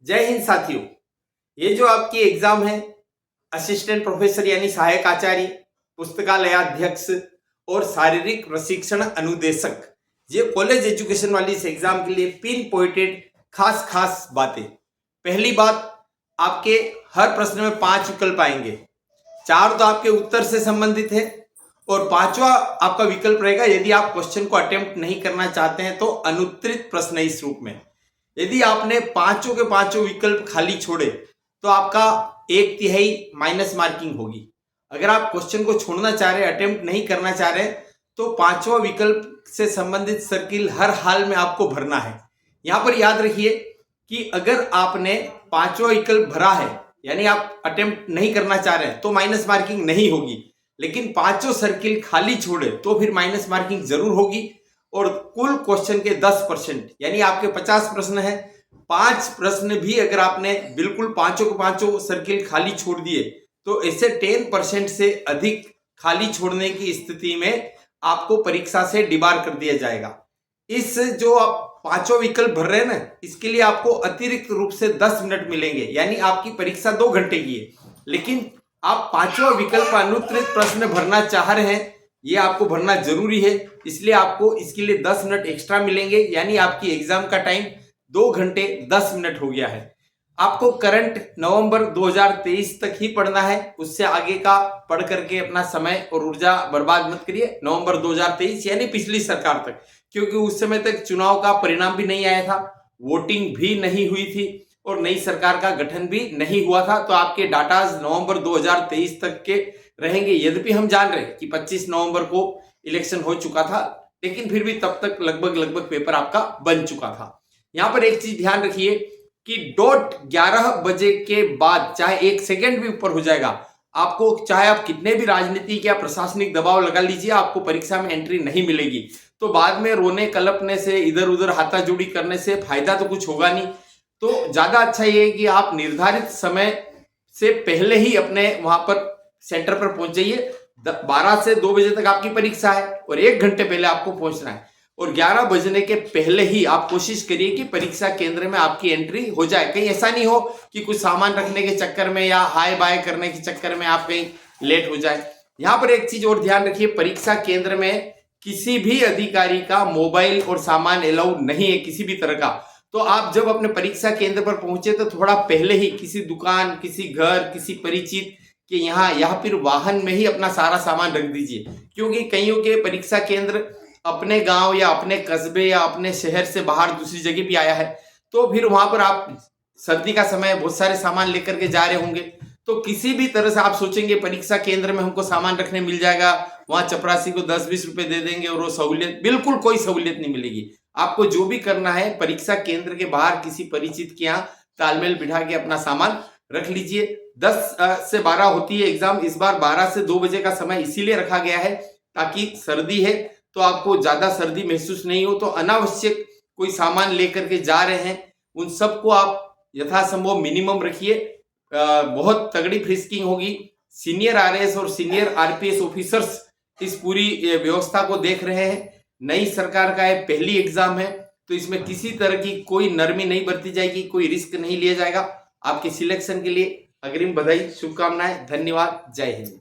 जय हिंद साथियों। ये जो आपकी एग्जाम है असिस्टेंट प्रोफेसर यानी सहायक आचार्य, पुस्तकालयाध्यक्ष और शारीरिक प्रशिक्षण अनुदेशक, ये कॉलेज एजुकेशन वाली इस एग्जाम के लिए पिन पॉइंटेड खास खास बातें। पहली बात, आपके हर प्रश्न में 5 विकल्प आएंगे। 4 तो आपके उत्तर से संबंधित है और 5वां आपका विकल्प रहेगा यदि आप क्वेश्चन को अटेम्प्ट नहीं करना चाहते हैं तो अनुत्तरित प्रश्न इस रूप में। यदि आपने पांचों के पांचों विकल्प खाली छोड़े तो आपका 1/3 माइनस मार्किंग होगी। अगर आप क्वेश्चन को छोड़ना चाह रहे हैं, अटेम्प्ट नहीं करना चाह रहे, तो 5वां विकल्प से संबंधित सर्किल हर हाल में आपको भरना है। यहां पर याद रखिए कि अगर आपने 5वां विकल्प भरा है यानी आप अटेम्प्ट नहीं करना चाह रहे हैं तो माइनस मार्किंग नहीं होगी, लेकिन 5 सर्किल खाली छोड़े तो फिर माइनस मार्किंग जरूर होगी। और कुल क्वेश्चन के 10% यानी आपके 50 प्रश्न है, 5 प्रश्न भी अगर आपने बिल्कुल पांचों के पांचों सर्किल खाली छोड़ दिए तो ऐसे 10% से अधिक खाली छोड़ने की स्थिति में आपको परीक्षा से डिबार कर दिया जाएगा। इस जो आप 5वां विकल्प भर रहे हैं ना, इसके लिए आपको अतिरिक्त रूप से 10 मिनट मिलेंगे, यानी आपकी परीक्षा 2 घंटे की है, लेकिन आप 5वां विकल्प अनुत्तरित प्रश्न भरना चाह रहे हैं, ये आपको भरना जरूरी है, इसलिए आपको इसके लिए 10 मिनट एक्स्ट्रा मिलेंगे, यानी आपकी एग्जाम का टाइम 2 घंटे 10 मिनट हो गया है। आपको करंट नवंबर 2023 तक ही पढ़ना है, उससे आगे का पढ़ करके अपना समय और ऊर्जा बर्बाद मत करिए। नवंबर 2023 यानी पिछली सरकार तक, क्योंकि उस समय तक चुनाव का परिणाम भी नहीं आया था, वोटिंग भी नहीं हुई थी और नई सरकार का गठन भी नहीं हुआ था, तो आपके डाटाज नवंबर 2023 तक के रहेंगे। यद्यपि हम जान रहे कि 25 नवंबर को इलेक्शन हो चुका था, लेकिन फिर भी तब तक लगभग पेपर आपका बन चुका था। यहां पर एक चीज ध्यान रखिए कि डॉट 11 बजे के बाद चाहे 1 सेकेंड भी ऊपर हो जाएगा, आपको चाहे आप कितने भी राजनीतिक या प्रशासनिक दबाव लगा लीजिए, आपको परीक्षा में एंट्री नहीं मिलेगी। तो बाद में रोने कलपने से, इधर उधर हाथाजोड़ी करने से फायदा तो कुछ होगा नहीं। तो ज्यादा अच्छा ये है कि आप निर्धारित समय से पहले ही अपने वहां पर सेंटर पर पहुंच जाइए। 12 से 2 बजे तक आपकी परीक्षा है और 1 घंटे पहले आपको पहुंचना है, और 11 बजने के पहले ही आप कोशिश करिए कि परीक्षा केंद्र में आपकी एंट्री हो जाए। कहीं ऐसा नहीं हो कि कुछ सामान रखने के चक्कर में या हाय बाय करने के चक्कर में आप कहीं लेट हो जाए। यहां पर एक चीज और ध्यान रखिए, परीक्षा केंद्र में किसी भी अधिकारी का मोबाइल और सामान अलाउड नहीं है, किसी भी तरह का। तो आप जब अपने परीक्षा केंद्र पर पहुंचे तो थोड़ा पहले ही किसी दुकान, किसी घर, किसी परिचित के यहाँ या फिर वाहन में ही अपना सारा सामान रख दीजिए, क्योंकि कईयों के परीक्षा केंद्र अपने गांव या अपने कस्बे या अपने शहर से बाहर दूसरी जगह भी आया है, तो फिर वहां पर आप सर्दी का समय बहुत सारे सामान लेकर के जा रहे होंगे, तो किसी भी तरह से आप सोचेंगे परीक्षा केंद्र में हमको सामान रखने मिल जाएगा, वहां चपरासी को 10-20 रुपए दे देंगे और वो सहूलियत, बिल्कुल कोई सहूलियत नहीं मिलेगी। आपको जो भी करना है परीक्षा केंद्र के बाहर किसी परिचित के यहाँ तालमेल बिठा के अपना सामान रख लीजिए। 10 से 12 होती है एग्जाम, इस बार 12 से 2 बजे का समय इसीलिए रखा गया है ताकि सर्दी है तो आपको ज्यादा सर्दी महसूस नहीं हो। तो अनावश्यक कोई सामान लेकर के जा रहे हैं उन सबको आप यथासंभव मिनिमम रखिए। बहुत तगड़ी फ्रिस्किंग होगी। सीनियर आरएएस और सीनियर आरपीएस ऑफिसर्स इस पूरी व्यवस्था को देख रहे हैं। नई सरकार का यह पहली एग्जाम है, तो इसमें किसी तरह की कोई नरमी नहीं बरती जाएगी, कोई रिस्क नहीं लिया जाएगा। आपके सिलेक्शन के लिए अग्रिम बधाई, शुभकामनाएं, धन्यवाद, जय हिंद।